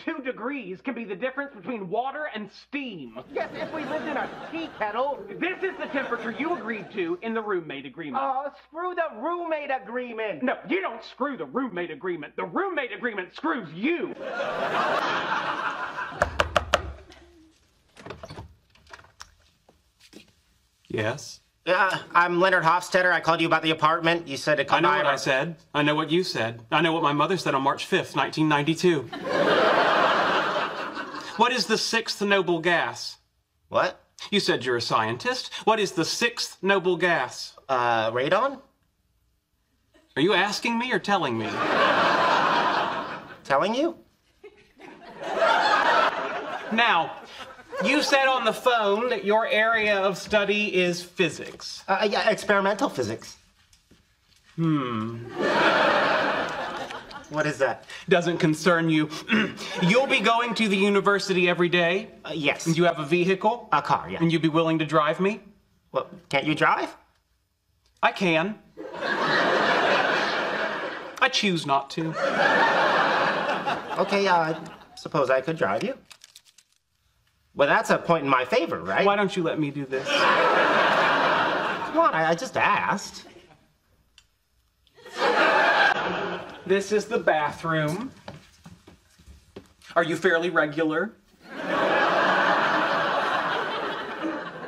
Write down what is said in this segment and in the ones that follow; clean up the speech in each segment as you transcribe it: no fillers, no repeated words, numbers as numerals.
2 degrees can be the difference between water and steam. Yes, if we lived in a tea kettle. This is the temperature you agreed to in the roommate agreement. Screw the roommate agreement. No, you don't screw the roommate agreement. The roommate agreement screws you. Yes? I'm Leonard Hofstetter. I called you about the apartment. You said to come by. I know what I said. I know what you said. I know what my mother said on March 5th, 1992. What is the 6th noble gas? What? You said you're a scientist. What is the 6th noble gas? Radon? Are you asking me or telling me? Telling you? Now, you said on the phone that your area of study is physics. Yeah, experimental physics. What is that? Doesn't concern you. You'll be going to the university every day? Yes. And you have a vehicle? A car, yeah. And you'd be willing to drive me? Well, can't you drive? I can. I choose not to. Okay, suppose I could drive you. Well, that's a point in my favor, right? Why don't you let me do this? Come on, I just asked. This is the bathroom. Are you fairly regular?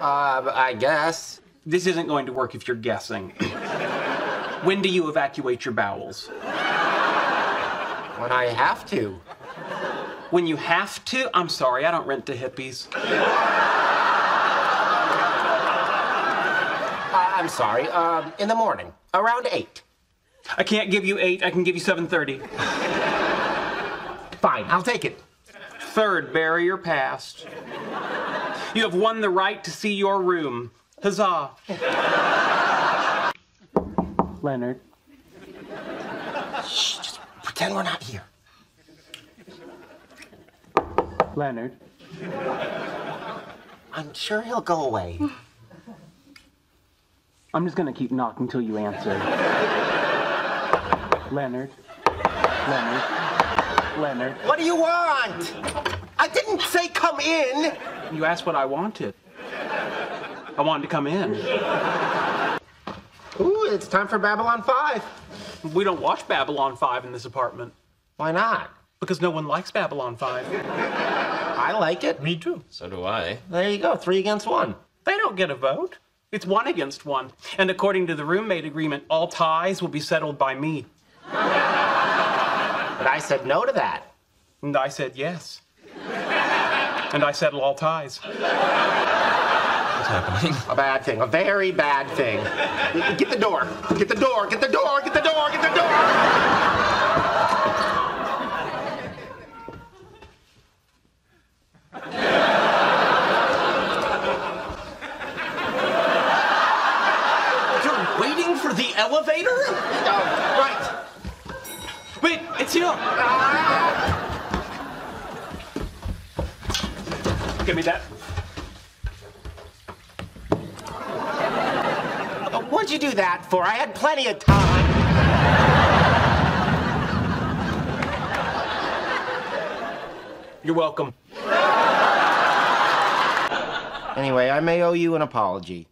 I guess. This isn't going to work if you're guessing. When do you evacuate your bowels? When I have to. When you have to? I'm sorry, I don't rent to hippies. I'm sorry, in the morning, around 8. I can't give you 8, I can give you 7:30. Fine, I'll take it. 3rd barrier passed. You have won the right to see your room. Huzzah. Leonard. Shh, just pretend we're not here. Leonard. I'm sure he'll go away. I'm just gonna keep knocking till you answer. Leonard. Leonard. Leonard. What do you want? I didn't say come in. You asked what I wanted. I wanted to come in. Ooh, it's time for Babylon 5. We don't watch Babylon 5 in this apartment. Why not? Because no one likes Babylon 5. I like it. Me too. So do I. There you go, 3 against 1. They don't get a vote. It's 1 against 1. And according to the roommate agreement, all ties will be settled by me. But I said no to that. And I said yes. And I settle all ties. What's happening? A bad thing, a very bad thing. Get the door. Get the door. Get the door. Get the door. Get the door. You're waiting for the elevator? Oh, right. Wait, it's here. Give me that. What'd you do that for? I had plenty of time. You're welcome. Anyway, I may owe you an apology.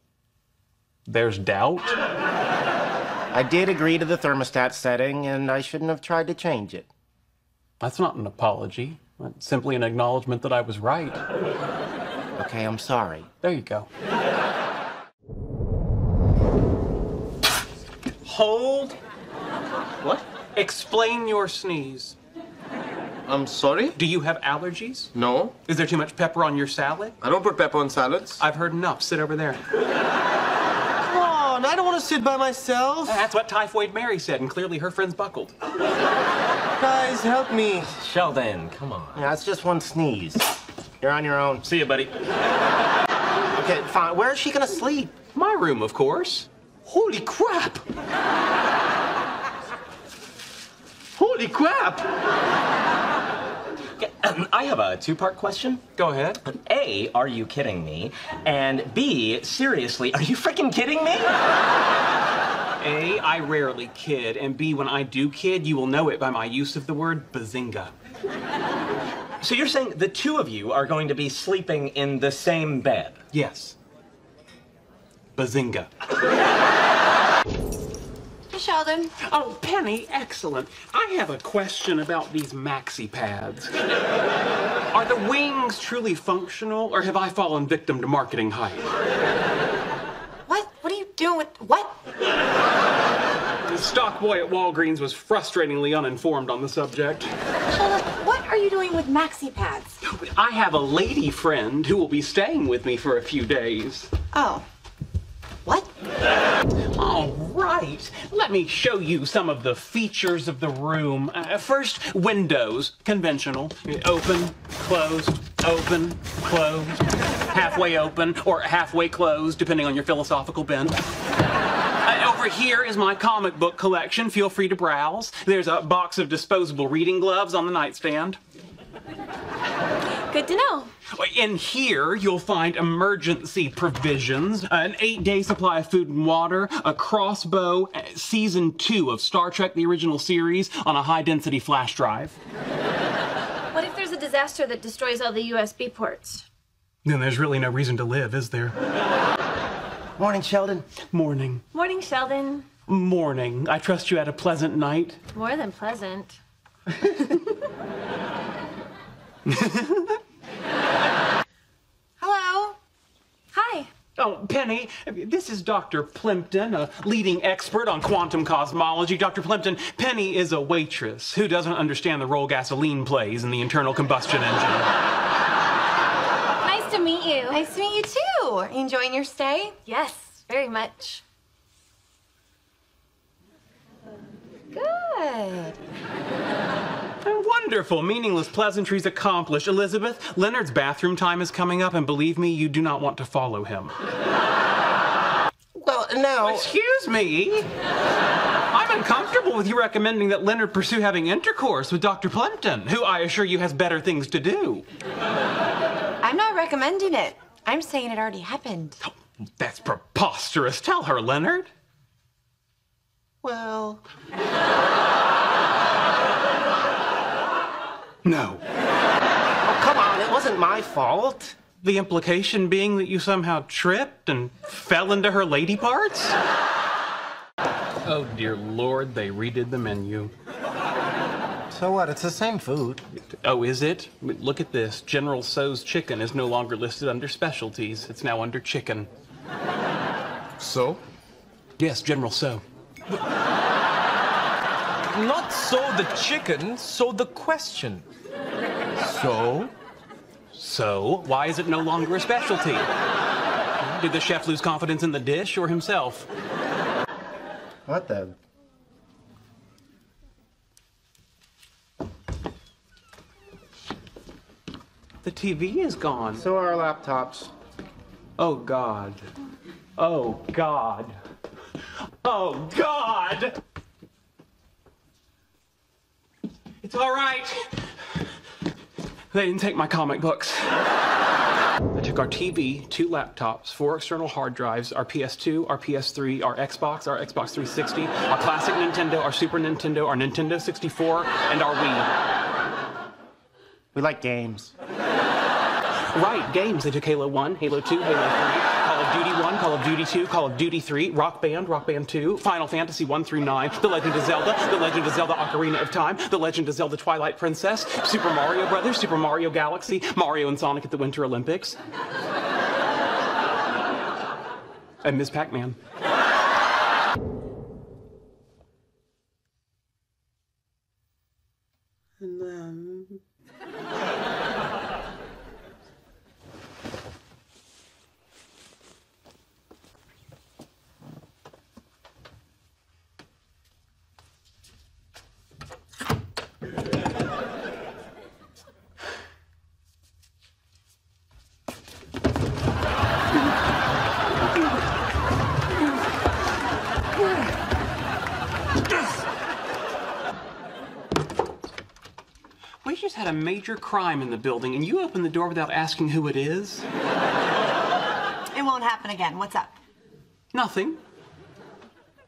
There's doubt? I did agree to the thermostat setting, and I shouldn't have tried to change it. That's not an apology. It's simply an acknowledgement that I was right. Okay, I'm sorry. There you go. Hold. What? Explain your sneeze. I'm sorry? Do you have allergies? No. Is there too much pepper on your salad? I don't put pepper on salads. I've heard enough. Sit over there. Come on, I don't want to sit by myself. That's what Typhoid Mary said, and clearly her friends buckled. Guys, help me. Sheldon, come on. Yeah, that's just one sneeze. You're on your own. See you, buddy. Okay, fine. Where is she gonna sleep? My room, of course. Holy crap! Holy crap! I have a 2-part question. Go ahead. A, are you kidding me? And B, seriously, are you freaking kidding me? A, I rarely kid, and B, when I do kid, you will know it by my use of the word bazinga. So you're saying the two of you are going to be sleeping in the same bed? Yes. Bazinga. Hey, Sheldon. Oh, Penny, excellent. I have a question about these maxi pads. Are the wings truly functional, or have I fallen victim to marketing hype? What? What are you doing with what? The stock boy at Walgreens was frustratingly uninformed on the subject. Sheldon, what are you doing with maxi pads? I have a lady friend who will be staying with me for a few days. Oh. What? All right, let me show you some of the features of the room. First, windows, conventional. Open, closed, halfway open, or halfway closed, depending on your philosophical bent. Over here is my comic book collection. Feel free to browse. There's a box of disposable reading gloves on the nightstand. Good to know. In here, you'll find emergency provisions, an 8-day supply of food and water, a crossbow, season 2 of Star Trek, the original series, on a high-density flash drive. What if there's a disaster that destroys all the USB ports? Then there's really no reason to live, is there? Morning, Sheldon. Morning. Morning, Sheldon. Morning. I trust you had a pleasant night. More than pleasant. Hello. Hi. Oh, Penny, this is Dr. Plimpton, a leading expert on quantum cosmology. Dr. Plimpton, Penny is a waitress who doesn't understand the role gasoline plays in the internal combustion engine. Nice to meet you. Nice to meet you too. Enjoying your stay? Yes, very much. Good. Wonderful. Meaningless pleasantries accomplished. Elizabeth, Leonard's bathroom time is coming up, and believe me, you do not want to follow him. Well, no. Excuse me. I'm uncomfortable with you recommending that Leonard pursue having intercourse with Dr. Plimpton, who I assure you has better things to do. I'm not recommending it. I'm saying it already happened. Oh, that's preposterous. Tell her, Leonard. Well. No. Oh, come on. It wasn't my fault. The implication being that you somehow tripped and fell into her lady parts? Oh, dear Lord, they redid the menu. So what? It's the same food. Oh, is it? Look at this. General Tso's chicken is no longer listed under specialties. It's now under chicken. So? Yes, General Tso. Not so the chicken, so the question. So? So, why is it no longer a specialty? Did the chef lose confidence in the dish or himself? What the? The TV is gone. So are our laptops. Oh, God. Oh, God. Oh, God! It's all right. They didn't take my comic books. I took our TV, 2 laptops, 4 external hard drives, our PS2, our PS3, our Xbox 360, our classic Nintendo, our Super Nintendo, our Nintendo 64, and our Wii. We like games. Right, games. They took Halo 1, Halo 2, Halo 3, Call of Duty 1, Call of Duty 2, Call of Duty 3, Rock Band 2, Final Fantasy 1 through 9, The Legend of Zelda, Ocarina of Time, The Legend of Zelda Twilight Princess, Super Mario Brothers, Super Mario Galaxy, Mario and Sonic at the Winter Olympics, and Ms. Pac-Man. And then... We just had a major crime in the building, and you opened the door without asking who it is? It won't happen again. What's up? Nothing.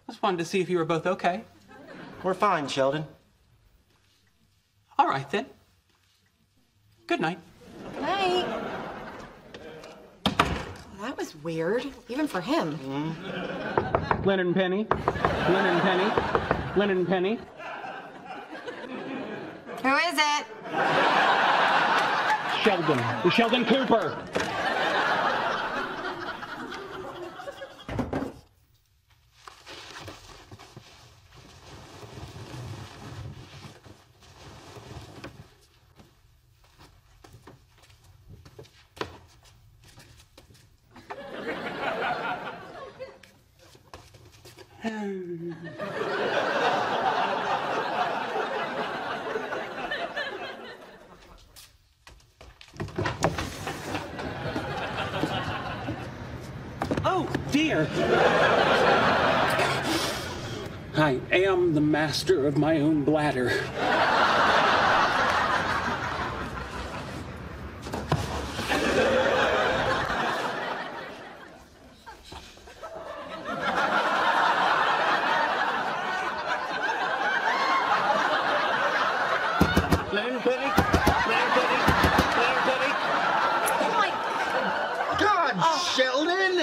Just wanted to see if you were both okay. We're fine, Sheldon. All right, then. Good night. Good night. Well, that was weird, even for him. Leonard and Penny. Leonard and Penny. Leonard and Penny. Who is it? Sheldon. Sheldon Cooper. Oh, dear. I am the master of my own bladder. Leonard Penny. Leonard Penny. Leonard Penny. Oh my God, Sheldon!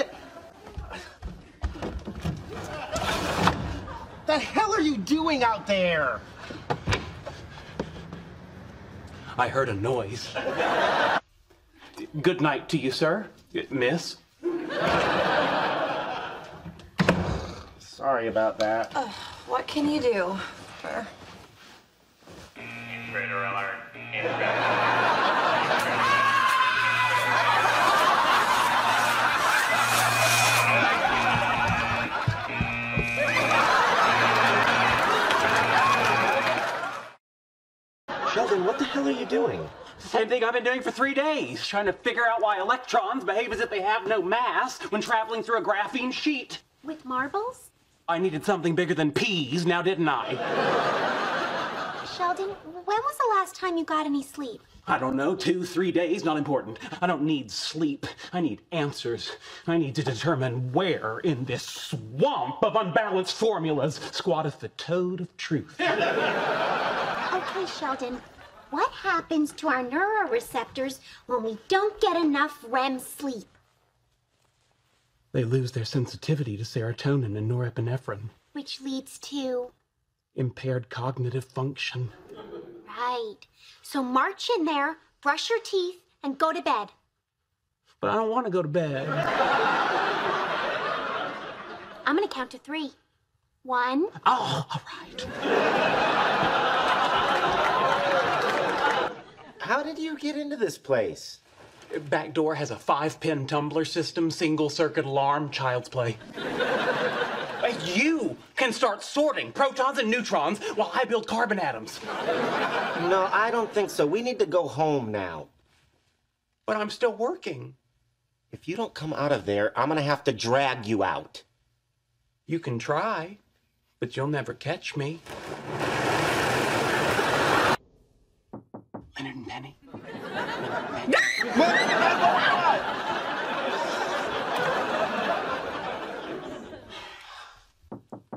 The hell are you doing out there? I heard a noise. Good night to you, sir. Miss. Sorry about that. What can you do? Intruder alert. Sheldon, what the hell are you doing? Same thing I've been doing for 3 days, trying to figure out why electrons behave as if they have no mass when traveling through a graphene sheet. With marbles? I needed something bigger than peas, now didn't I? Sheldon, when was the last time you got any sleep? I don't know, 2, 3 days, not important. I don't need sleep. I need answers. I need to determine where in this swamp of unbalanced formulas squatteth the toad of truth. Okay, Sheldon, what happens to our neuroreceptors when we don't get enough REM sleep? They lose their sensitivity to serotonin and norepinephrine. Which leads to... Impaired cognitive function. Right. So march in there, brush your teeth, and go to bed. But I don't want to go to bed. I'm gonna count to 3. 1. Oh, all right. How did you get into this place? Back door has a 5-pin tumbler system, single circuit alarm, child's play. You can start sorting protons and neutrons while I build carbon atoms. No, I don't think so. We need to go home now. But I'm still working. If you don't come out of there, I'm gonna have to drag you out. You can try, but you'll never catch me. Leonard and Penny.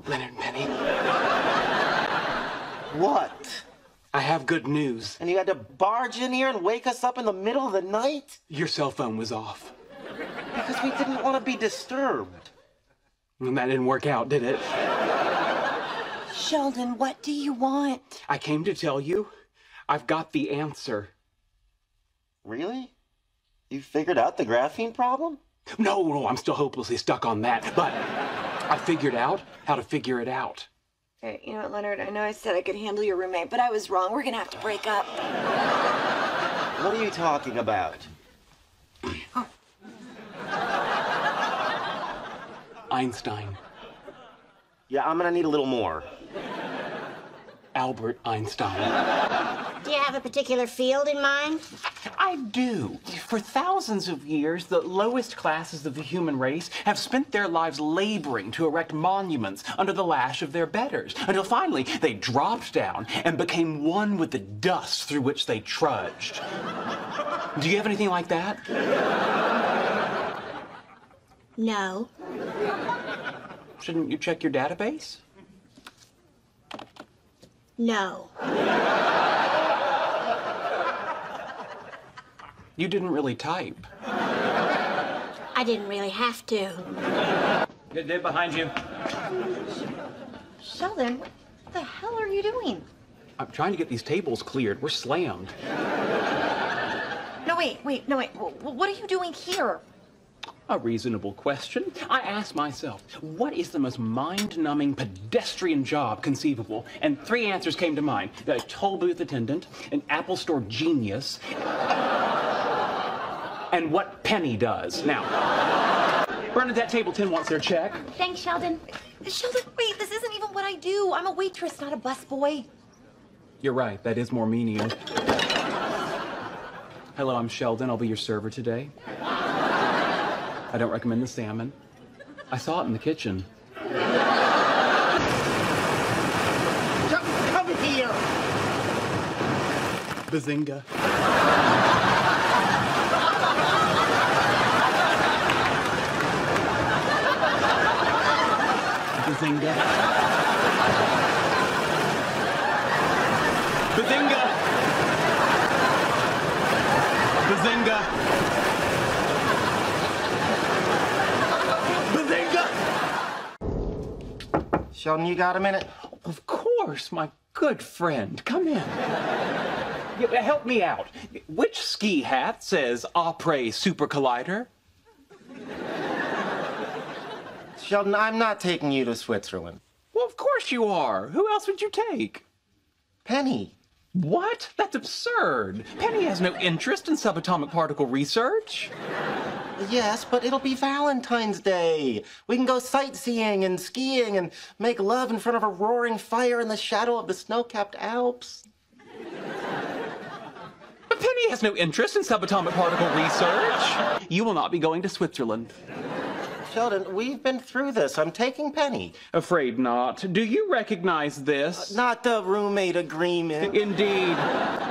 Leonard and Penny. What? I have good news. And you had to barge in here and wake us up in the middle of the night? Your cell phone was off. Because we didn't want to be disturbed. And that didn't work out, did it? Sheldon, what do you want? I came to tell you, I've got the answer. Really? You figured out the graphene problem? No, I'm still hopelessly stuck on that. But I figured out how to figure it out. Hey, you know what, Leonard? I know I said I could handle your roommate, but I was wrong. We're gonna have to break up. What are you talking about? Einstein. Yeah, I'm gonna need a little more. Albert Einstein. Do you have a particular field in mind? I do. For thousands of years, the lowest classes of the human race have spent their lives laboring to erect monuments under the lash of their betters, until finally they dropped down and became one with the dust through which they trudged. Do you have anything like that? No. Shouldn't you check your database? No. You didn't really type. I didn't really have to. Good day behind you. Sheldon, what the hell are you doing? I'm trying to get these tables cleared. We're slammed. No, wait. What are you doing here? A reasonable question. I asked myself, what is the most mind-numbing pedestrian job conceivable? And 3 answers came to mind. A toll booth attendant, an Apple Store genius, and what Penny does. Now, Bernadette Tableton wants their check. Thanks, Sheldon. Sheldon, wait, this isn't even what I do. I'm a waitress, not a busboy. You're right, that is more menial. Hello, I'm Sheldon. I'll be your server today. I don't recommend the salmon. I saw it in the kitchen. Come here. Bazinga. Bazinga. Bazinga. Bazinga. Sheldon, you got a minute? Of course, my good friend. Come in. Yeah, help me out. Which ski hat says Après Super Collider? Sheldon, I'm not taking you to Switzerland. Well, of course you are. Who else would you take? Penny. What? That's absurd. Penny has no interest in subatomic particle research. Yes, but it'll be Valentine's Day. We can go sightseeing and skiing and make love in front of a roaring fire in the shadow of the snow-capped Alps. But Penny has no interest in subatomic particle research. You will not be going to Switzerland. Sheldon, we've been through this. I'm taking Penny. Afraid not. Do you recognize this? Not the roommate agreement. Indeed,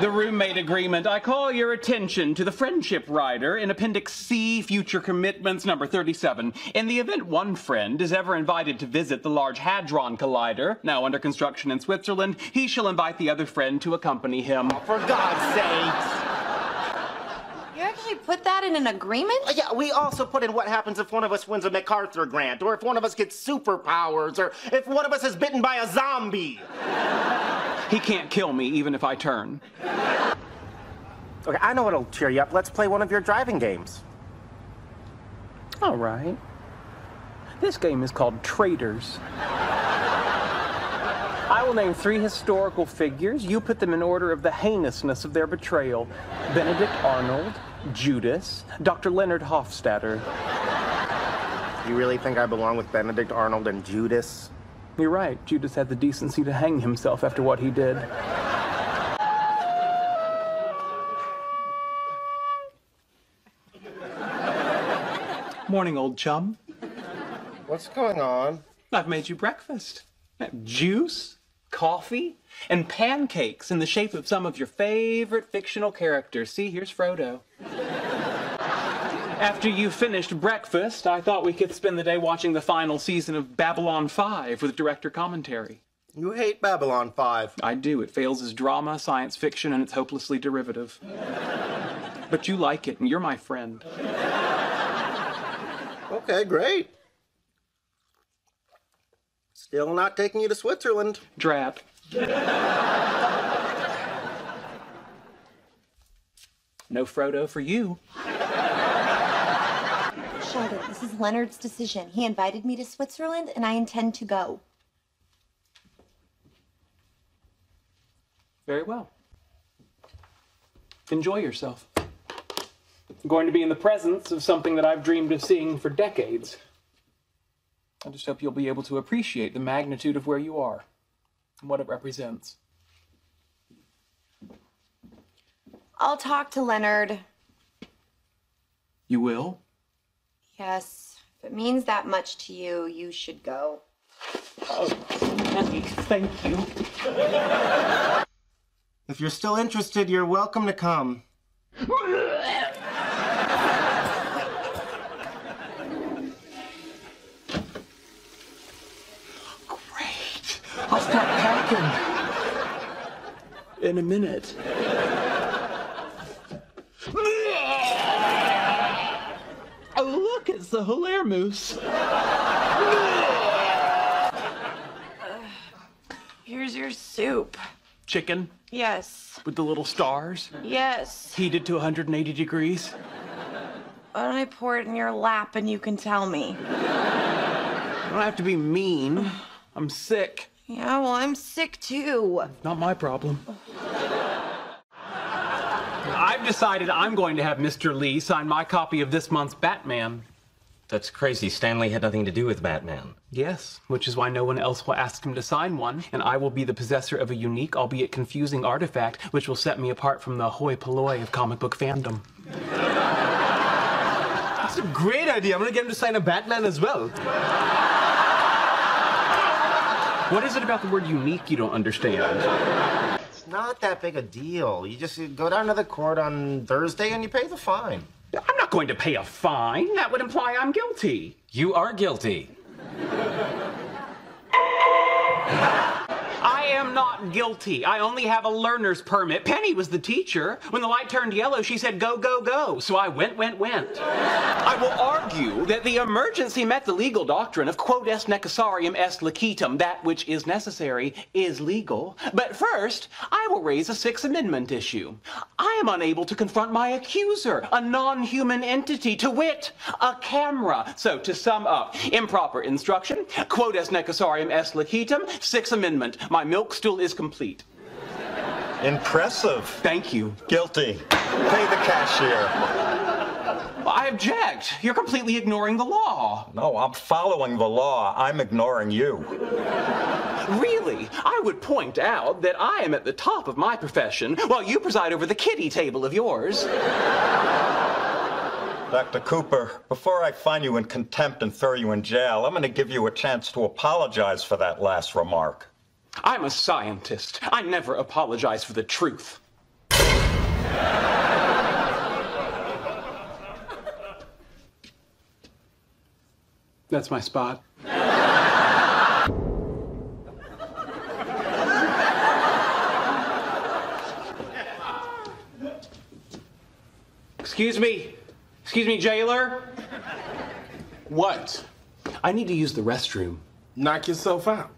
the roommate agreement. I call your attention to the friendship rider in Appendix C, Future Commitments, number 37. In the event one friend is ever invited to visit the Large Hadron Collider, now under construction in Switzerland, he shall invite the other friend to accompany him. Oh, for God's sakes. You actually put that in an agreement? Yeah, we also put in what happens if one of us wins a MacArthur grant, or if one of us gets superpowers, or if one of us is bitten by a zombie. He can't kill me even if I turn. Okay, I know what'll cheer you up. Let's play one of your driving games. All right. This game is called Traitors. I will name 3 historical figures. You put them in order of the heinousness of their betrayal. Benedict Arnold, Judas, Dr. Leonard Hofstadter. You really think I belong with Benedict Arnold and Judas? You're right. Judas had the decency to hang himself after what he did. Morning, old chum. What's going on? I've made you breakfast. Juice, coffee, and pancakes in the shape of some of your favorite fictional characters. See, here's Frodo. After you finished breakfast, I thought we could spend the day watching the final season of Babylon 5 with director commentary. You hate Babylon 5. I do. It fails as drama, science fiction, and it's hopelessly derivative. But you like it, and you're my friend. Okay, great. Still not taking you to Switzerland. Drat. No Frodo for you. Sheldon, this is Leonard's decision. He invited me to Switzerland, and I intend to go. Very well. Enjoy yourself. I'm going to be in the presence of something that I've dreamed of seeing for decades. I just hope you'll be able to appreciate the magnitude of where you are and what it represents. I'll talk to Leonard. You will? Yes. If it means that much to you, you should go. Oh, Annie, thank you. If you're still interested, you're welcome to come. Great. I'll start packing in a minute. a hilaire moose. Here's your soup. Chicken Yes. with the little stars, Yes. heated to 180 degrees. Why don't I pour it in your lap and you can tell me? You don't have to be mean. I'm sick. Yeah, well, I'm sick too. Not my problem. I've decided I'm going to have Mr. Lee sign my copy of this month's Batman. That's crazy. Stanley had nothing to do with Batman. Yes, which is why no one else will ask him to sign one, and I will be the possessor of a unique, albeit confusing artifact, which will set me apart from the hoi polloi of comic book fandom. That's a great idea. I'm gonna get him to sign a Batman as well. What is it about the word unique you don't understand? It's not that big a deal. You just go down to the court on Thursday and you pay the fine. I'm not going to pay a fine. That would imply I'm guilty. You are guilty. I am not guilty. I only have a learner's permit. Penny was the teacher. When the light turned yellow, she said, go, go, go. So I went. I will argue that the emergency met the legal doctrine of quod est necessarium est licetum. That which is necessary is legal. But first, I will raise a Sixth Amendment issue. I am unable to confront my accuser, a non-human entity, to wit, a camera. So to sum up, improper instruction, quod est necessarium est licetum, Sixth Amendment. My milk stool is complete. Impressive. Thank you. Guilty. Pay the cashier. I object. You're completely ignoring the law. No, I'm following the law. I'm ignoring you. Really? I would point out that I am at the top of my profession while you preside over the kiddie table of yours. Dr. Cooper, before I find you in contempt and throw you in jail, I'm going to give you a chance to apologize for that last remark. I'm a scientist. I never apologize for the truth. That's my spot. Excuse me, jailer. What? I need to use the restroom. Knock yourself out.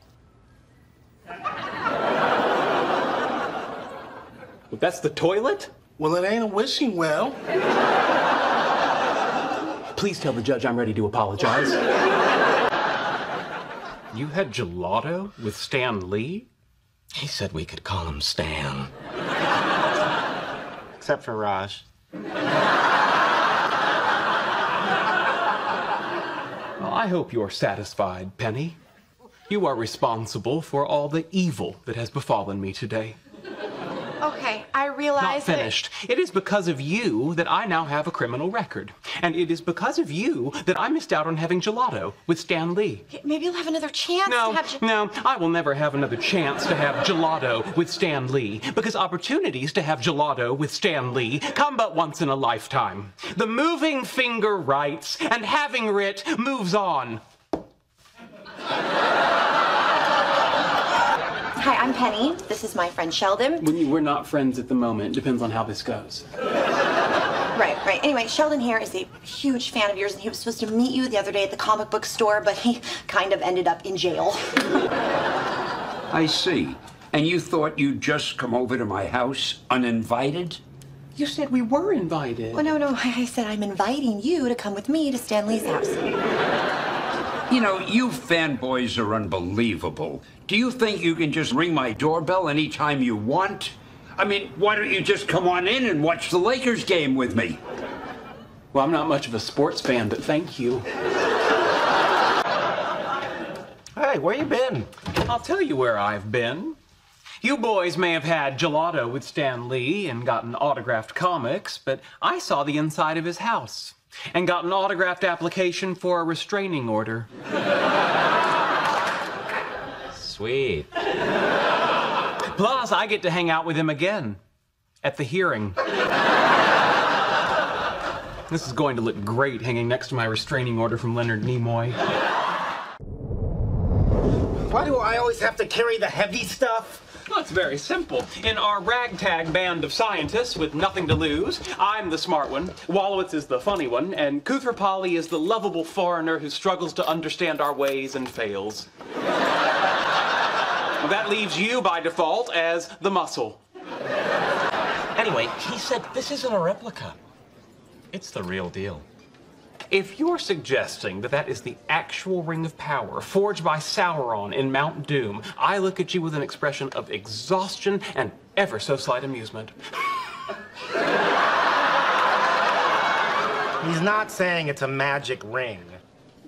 But that's the toilet? Well, it ain't a wishing well. Please tell the judge I'm ready to apologize. You had gelato with Stan Lee? He said we could call him Stan. Except for Raj. Well, I hope you're satisfied, Penny. You are responsible for all the evil that has befallen me today. Okay, I realize Not finished. It is because of you that I now have a criminal record. And it is because of you that I missed out on having gelato with Stan Lee. Maybe you'll have another chance to have... No, I will never have another chance to have gelato with Stan Lee, because opportunities to have gelato with Stan Lee come but once in a lifetime. The moving finger writes, and having writ moves on. Hi, I'm Penny. This is my friend Sheldon. We're not friends at the moment. Depends on how this goes. Right. Anyway, Sheldon here is a huge fan of yours, and he was supposed to meet you the other day at the comic book store, but he kind of ended up in jail. I see. And you thought you'd just come over to my house uninvited? You said we were invited. Oh, no. I said I'm inviting you to come with me to Stan Lee's house. You know, you fanboys are unbelievable. Do you think you can just ring my doorbell anytime you want? I mean, why don't you just come on in and watch the Lakers game with me? Well, I'm not much of a sports fan, but thank you. Hey, where you been? I'll tell you where I've been. You boys may have had gelato with Stan Lee and gotten autographed comics, but I saw the inside of his house and got an autographed application for a restraining order. Sweet. Plus, I get to hang out with him again at the hearing. This is going to look great hanging next to my restraining order from Leonard Nimoy. Why do I always have to carry the heavy stuff? Well, it's very simple. In our ragtag band of scientists with nothing to lose, I'm the smart one, Wolowitz is the funny one, and Koothrappali is the lovable foreigner who struggles to understand our ways and fails. Well, that leaves you, by default, as the muscle. Anyway, he said this isn't a replica. It's the real deal. If you're suggesting that that is the actual ring of power forged by Sauron in Mount Doom, I look at you with an expression of exhaustion and ever so slight amusement. He's not saying it's a magic ring.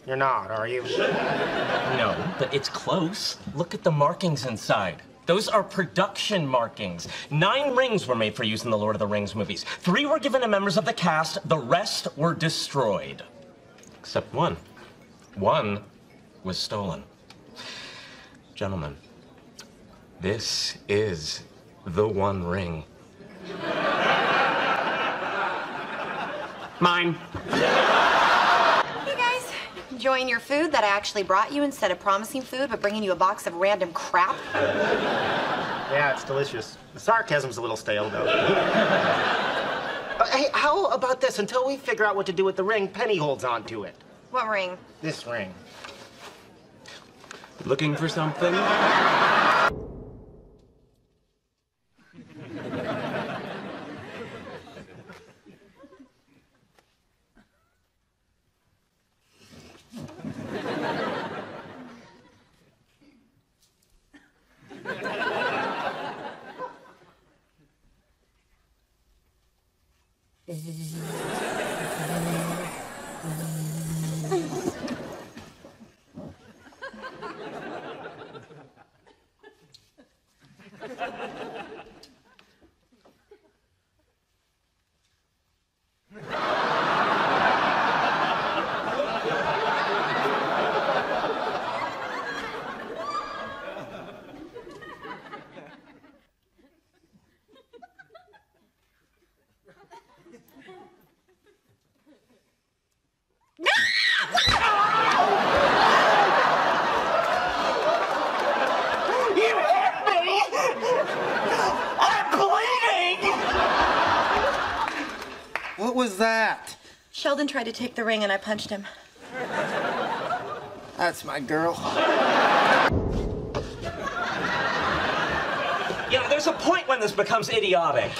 You're not, are you? No, but it's close. Look at the markings inside. Those are production markings. 9 rings were made for use in the Lord of the Rings movies. 3 were given to members of the cast. The rest were destroyed. Except one. One was stolen. Gentlemen, this is the One Ring. Mine. Hey guys, enjoying your food that I actually brought you instead of promising food but bringing you a box of random crap? Yeah, it's delicious. The sarcasm's a little stale, though. Hey, how about this? Until we figure out what to do with the ring, Penny holds on to it. What ring? This ring. Looking for something? What was that? Sheldon tried to take the ring and I punched him. That's my girl. Yeah, there's a point when this becomes idiotic.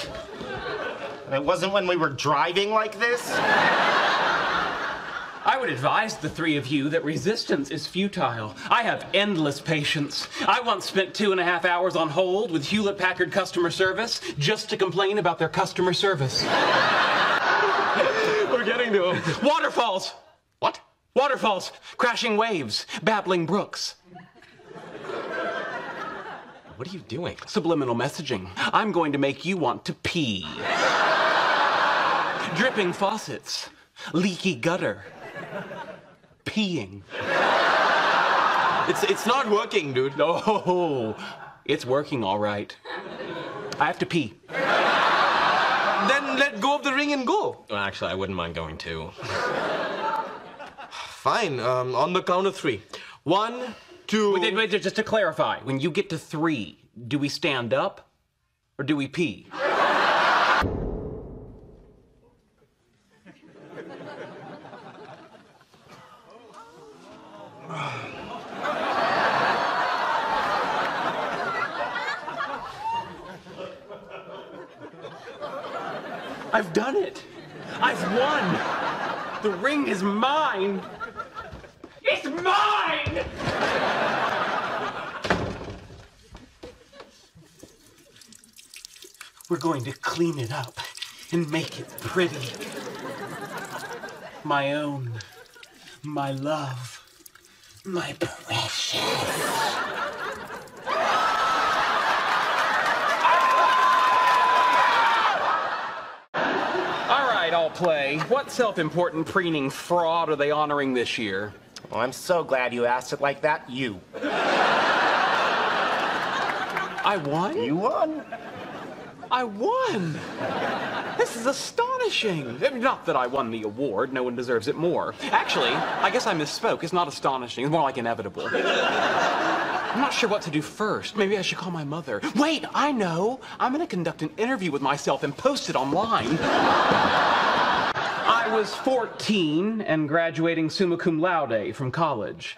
And it wasn't when we were driving like this? I would advise the 3 of you that resistance is futile. I have endless patience. I once spent 2.5 hours on hold with Hewlett-Packard customer service just to complain about their customer service. We're getting to them. Waterfalls! What? Waterfalls, crashing waves, babbling brooks. What are you doing? Subliminal messaging. I'm going to make you want to pee. Dripping faucets, leaky gutter, peeing. It's not working, dude. No, it's working all right. I have to pee. Then let go of the ring and go. Well, actually, I wouldn't mind going too. Fine, on the count of 3. 1, 2... Wait, just to clarify, when you get to 3, do we stand up or do we pee? I've done it. I've won. The ring is mine. It's mine! We're going to clean it up and make it pretty. My own, my love, my precious. I'll play. What self-important preening fraud are they honoring this year? Oh, I'm so glad you asked it like that. You. I won? You won. I won! This is astonishing. Not that I won the award. No one deserves it more. Actually, I guess I misspoke. It's not astonishing. It's more like inevitable. I'm not sure what to do first. Maybe I should call my mother. Wait, I know. I'm going to conduct an interview with myself and post it online. I was 14 and graduating summa cum laude from college.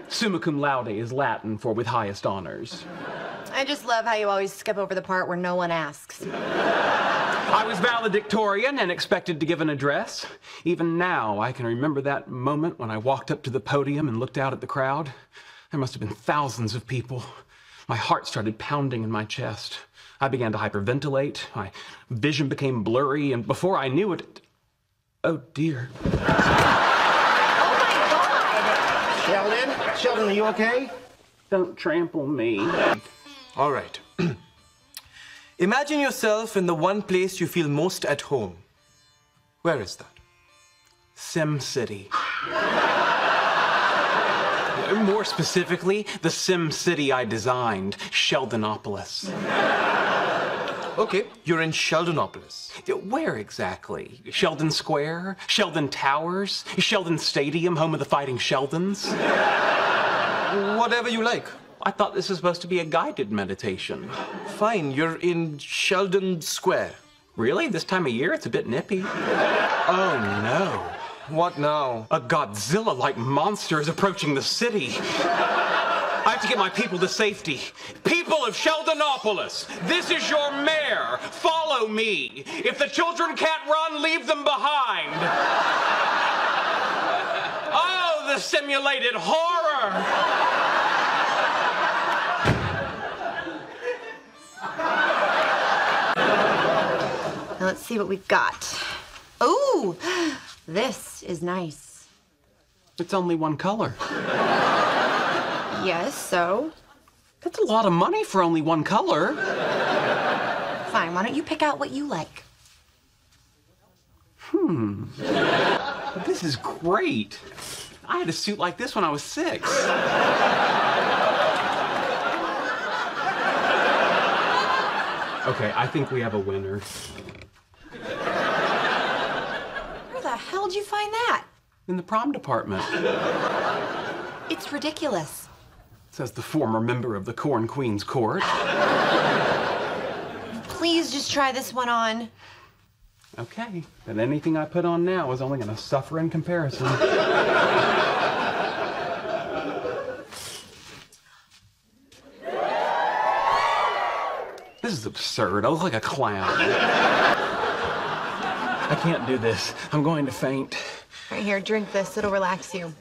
Summa cum laude is Latin for with highest honors. I just love how you always skip over the part where no one asks. I was valedictorian and expected to give an address. Even now, I can remember that moment when I walked up to the podium and looked out at the crowd. There must have been thousands of people. My heart started pounding in my chest. I began to hyperventilate. My vision became blurry, and before I knew it... Oh, dear. Oh, my God! Sheldon? Sheldon, are you okay? Don't trample me. All right. Imagine yourself in the one place you feel most at home. Where is that? Sim City. More specifically, the Sim City I designed, Sheldonopolis. Okay, you're in Sheldonopolis. Where exactly? Sheldon Square? Sheldon Towers? Sheldon Stadium, home of the Fighting Sheldons? Whatever you like. I thought this was supposed to be a guided meditation. Fine, you're in Sheldon Square. Really? This time of year, it's a bit nippy. Oh, no. What now? A Godzilla-like monster is approaching the city. I have to get my people to safety. People of Sheldonopolis, this is your mayor. Follow me. If the children can't run, leave them behind. Oh, the simulated horror. Now let's see what we've got. Ooh, this is nice. It's only one color. Yes, so? That's a lot of money for only one color. Fine, why don't you pick out what you like? This is great. I had a suit like this when I was 6. Okay, I think we have a winner. Where the hell did you find that? In the prom department. It's ridiculous. Says the former member of the Corn Queen's Court. Please just try this one on. Okay, but anything I put on now is only going to suffer in comparison. This is absurd. I look like a clown. I can't do this. I'm going to faint. Right here, drink this. It'll relax you.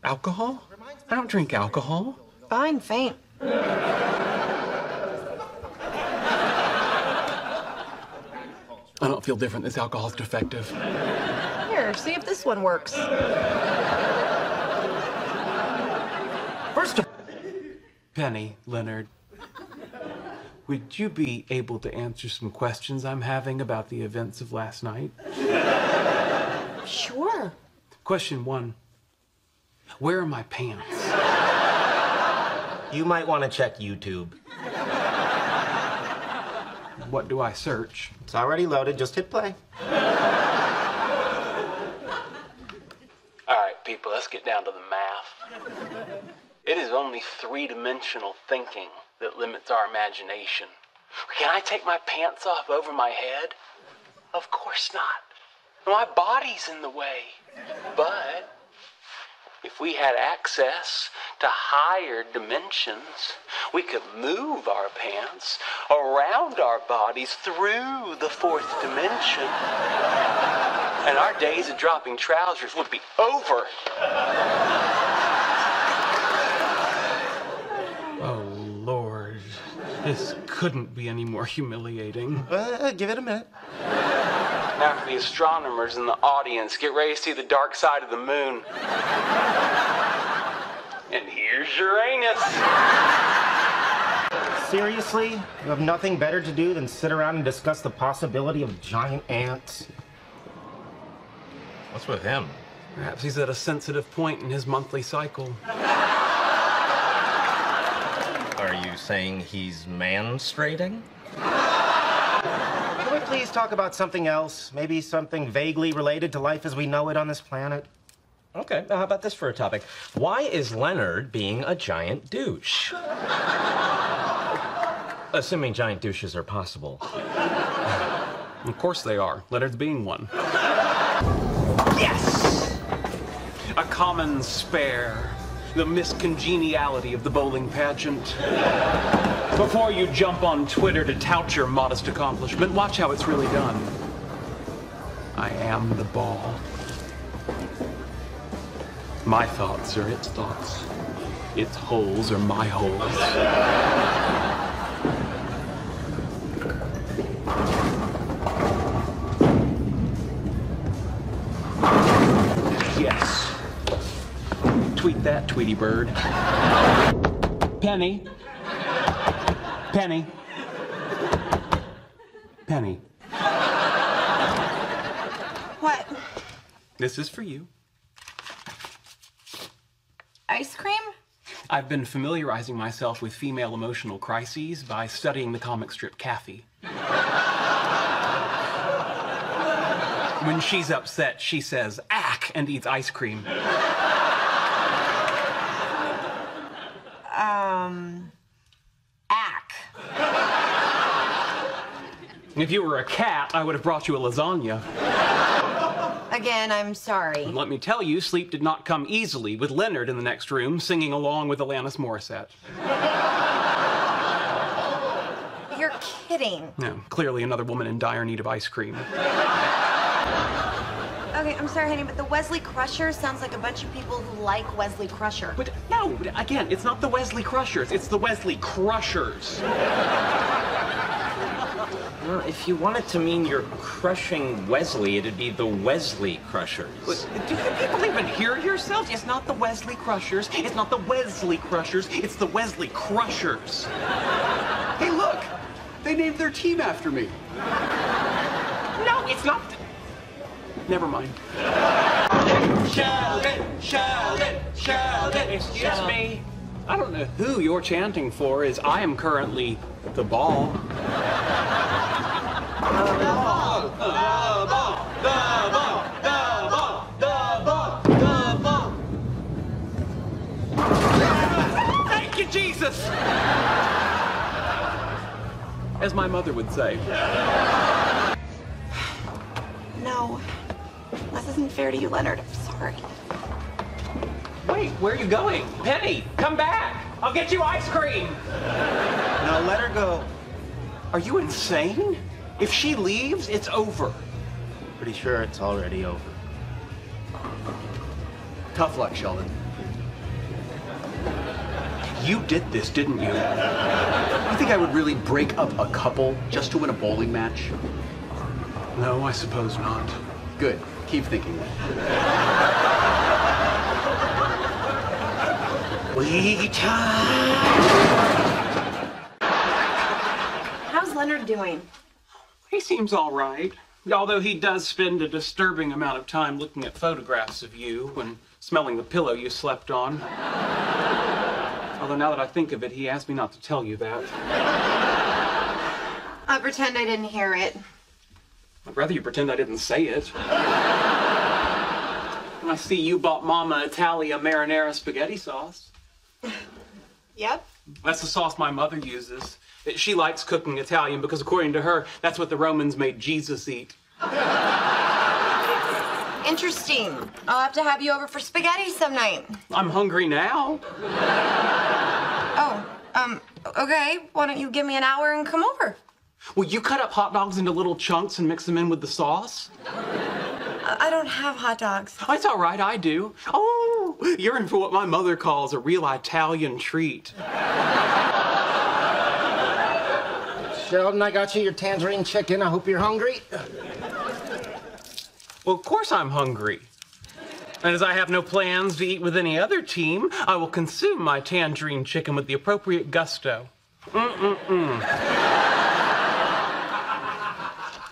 Alcohol? I don't drink alcohol. Fine, faint. I don't feel different. This alcohol's defective. Here, see if this one works. First of Penny, Leonard, would you be able to answer some questions I'm having about the events of last night? Sure. Question 1. Where are my pants? You might want to check YouTube. What do I search? It's already loaded. Just hit play. All right, people, let's get down to the math. It is only three-dimensional thinking that limits our imagination. Can I take my pants off over my head? Of course not. My body's in the way. But if we had access to higher dimensions, we could move our pants around our bodies through the 4th dimension. And our days of dropping trousers would be over. Oh, Lord. This couldn't be any more humiliating. Give it a minute. Now for the astronomers in the audience, get ready to see the dark side of the moon. And here's Uranus. Seriously? You have nothing better to do than sit around and discuss the possibility of giant ants? What's with him? Perhaps he's at a sensitive point in his monthly cycle. Are you saying he's man-straighting? Can we please talk about something else? Maybe something vaguely related to life as we know it on this planet? Okay, how about this for a topic? Why is Leonard being a giant douche? Assuming giant douches are possible. Of course they are. Leonard's being one. Yes! A common spare. The miscongeniality of the bowling pageant. Before you jump on Twitter to tout your modest accomplishment, watch how it's really done. I am the ball. My thoughts are its thoughts. Its holes are my holes. Yes. Tweet that, Tweety Bird. Penny. Penny. Penny. What? This is for you. Ice cream? I've been familiarizing myself with female emotional crises by studying the comic strip Kathy. When she's upset, she says, "Ack," and eats ice cream. Ack. If you were a cat, I would have brought you a lasagna. Again, I'm sorry. And let me tell you, sleep did not come easily with Leonard in the next room singing along with Alanis Morissette. You're kidding. No, clearly another woman in dire need of ice cream. Okay, I'm sorry, honey, but the Wesley Crushers sounds like a bunch of people who like Wesley Crusher. But no, again, it's not the Wesley Crushers, it's the Wesley Crushers. Well, if you wanted to mean you're crushing Wesley, it'd be the Wesley Crushers. But do you people even hear yourselves? It's not the Wesley Crushers, it's not the Wesley Crushers, it's the Wesley Crushers. Hey, look! They named their team after me. No, it's not. Never mind. Sheldon, Sheldon, Sheldon. Excuse me. I don't know who you're chanting for, as I am currently the ball. Thank you, Jesus! As my mother would say. No. This isn't fair to you, Leonard. I'm sorry. Wait, where are you going? Penny, come back! I'll get you ice cream! No, let her go. Are you insane? If she leaves, it's over. Pretty sure it's already over. Tough luck, Sheldon. You did this, didn't you? You think I would really break up a couple just to win a bowling match? No, I suppose not. Good. Keep thinking that. How's Leonard doing? He seems all right. Although he does spend a disturbing amount of time looking at photographs of you and smelling the pillow you slept on. Although now that I think of it, he asked me not to tell you that. I'll pretend I didn't hear it. I'd rather you pretend I didn't say it. I see you bought Mama Italia marinara spaghetti sauce. Yep. That's the sauce my mother uses. She likes cooking Italian because, according to her, that's what the Romans made Jesus eat. Interesting. I'll have to have you over for spaghetti some night. I'm hungry now. Oh, okay. Why don't you give me an hour and come over? Will you cut up hot dogs into little chunks and mix them in with the sauce? I don't have hot dogs. Oh, it's all right, I do. Oh, you're in for what my mother calls a real Italian treat. Sheldon, I got you your tangerine chicken. I hope you're hungry. Well, of course I'm hungry. And as I have no plans to eat with any other team, I will consume my tangerine chicken with the appropriate gusto.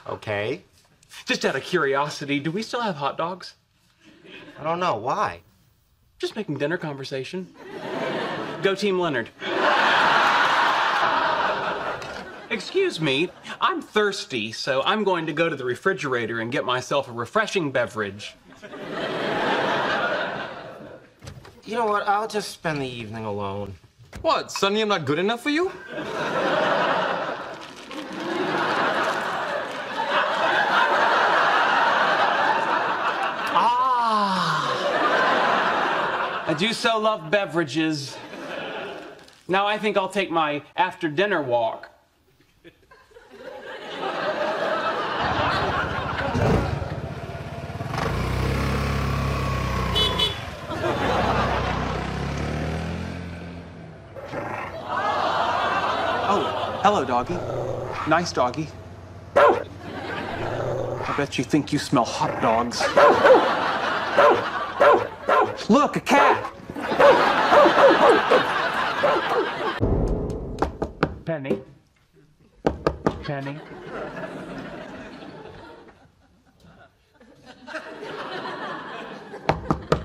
Okay. Just out of curiosity, do we still have hot dogs? I don't know. Why? Just making dinner conversation. Go Team Leonard. Excuse me, I'm thirsty, so I'm going to go to the refrigerator and get myself a refreshing beverage. You know what? I'll just spend the evening alone. What, suddenly I'm not good enough for you? I do so love beverages. Now I think I'll take my after-dinner walk. Oh, hello, doggy. Nice doggy. I bet you think you smell hot dogs. Look, a cat! Penny. Penny.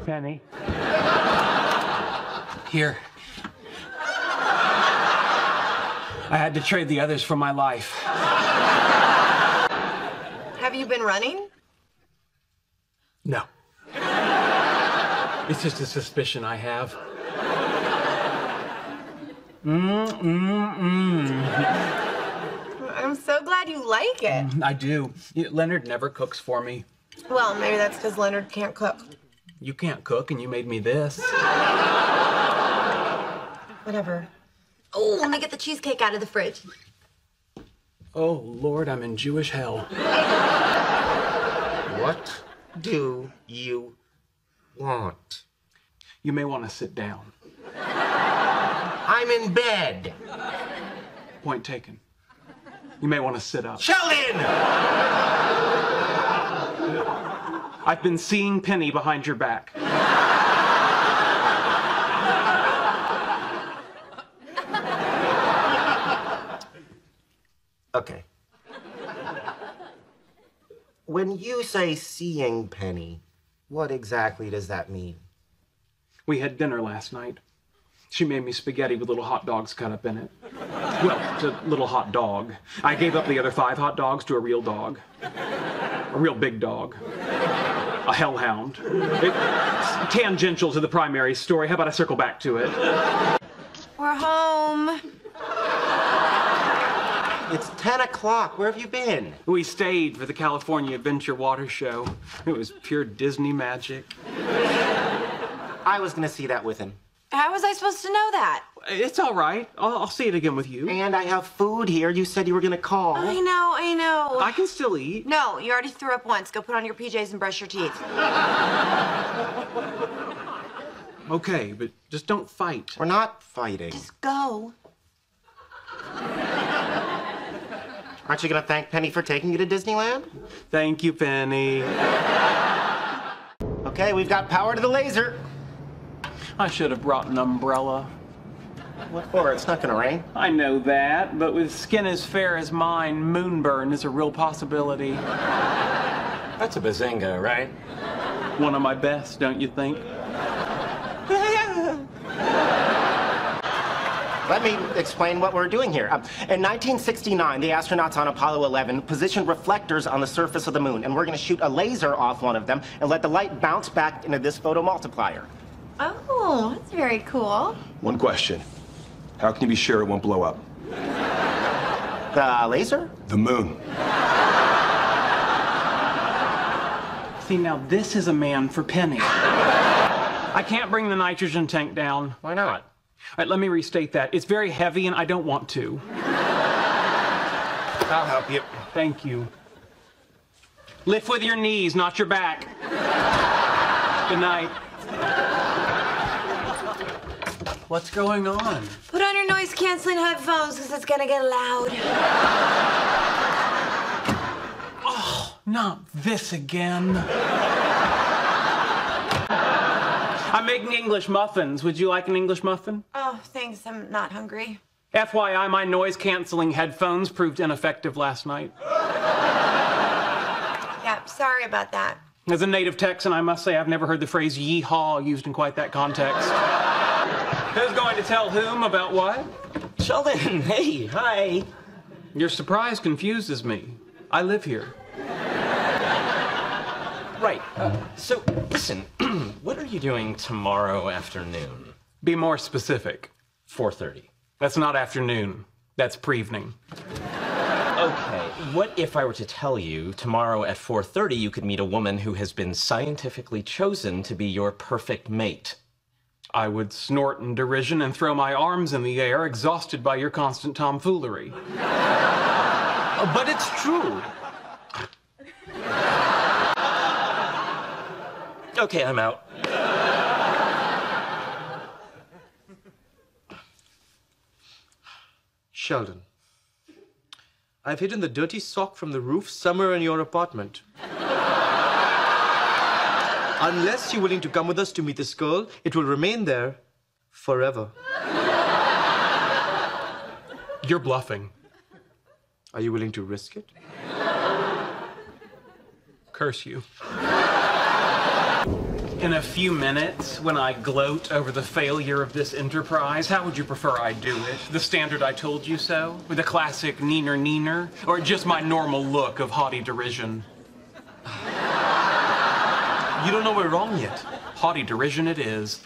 Penny. Here. I had to trade the others for my life. Have you been running? No. It's just a suspicion I have. I'm so glad you like it. I do. Leonard never cooks for me. Well, maybe that's because Leonard can't cook. You can't cook, and you made me this. Whatever. Oh, let me get the cheesecake out of the fridge. Oh, Lord, I'm in Jewish hell. What do you want? You may want to sit down. I'm in bed. Point taken. You may want to sit up. Sheldon! I've been seeing Penny behind your back. Okay. When you say seeing Penny, what exactly does that mean? We had dinner last night. She made me spaghetti with little hot dogs cut up in it. Well, it's a little hot dog. I gave up the other 5 hot dogs to a real dog. A real big dog. A hellhound. It's tangential to the primary story. How about I circle back to it? We're home. It's 10 o'clock. Where have you been? We stayed for the California Adventure Water Show. It was pure Disney magic. I was going to see that with him. How was I supposed to know that? It's all right. I'll see it again with you. And I have food here. You said you were going to call. I know. I can still eat. No, you already threw up once. Go put on your PJs and brush your teeth. Okay, but just don't fight. We're not fighting. Just go. Aren't you going to thank Penny for taking you to Disneyland? Thank you, Penny. Okay, we've got power to the laser. I should have brought an umbrella. What for? It's not going to rain. I know that, but with skin as fair as mine, moonburn is a real possibility. That's a bazinga, right? One of my best, don't you think? Let me explain what we're doing here. In 1969, the astronauts on Apollo 11 positioned reflectors on the surface of the moon, and we're going to shoot a laser off one of them and let the light bounce back into this photomultiplier. Oh, that's very cool. One question. How can you be sure it won't blow up? The laser? The moon. See, now this is a man for Penny. I can't bring the nitrogen tank down. Why not? All right, let me restate that. It's very heavy and I don't want to. I'll help you. Thank you. Lift with your knees, not your back. Good night. What's going on? Put on your noise-canceling headphones, because it's gonna get loud. Oh, not this again. I'm making English muffins. Would you like an English muffin? Oh, thanks. I'm not hungry. FYI, my noise-canceling headphones proved ineffective last night. Yeah, sorry about that. As a native Texan, I must say I've never heard the phrase yeehaw used in quite that context. Who's going to tell whom about what? Sheldon, hey, hi. Your surprise confuses me. I live here. Right. So, listen, what are you doing tomorrow afternoon? Be more specific. 4:30. That's not afternoon. That's pre-evening. Okay, what if I were to tell you tomorrow at 4:30 you could meet a woman who has been scientifically chosen to be your perfect mate? I would snort in derision and throw my arms in the air, exhausted by your constant tomfoolery. But it's true. Okay, I'm out. Sheldon, I've hidden the dirty sock from the roof somewhere in your apartment. Unless you're willing to come with us to meet this girl, it will remain there forever. You're bluffing. Are you willing to risk it? Curse you. In a few minutes, when I gloat over the failure of this enterprise, how would you prefer I do it? The standard I told you so? With a classic neener neener? Or just my normal look of haughty derision? You don't know we're wrong yet. Haughty derision it is.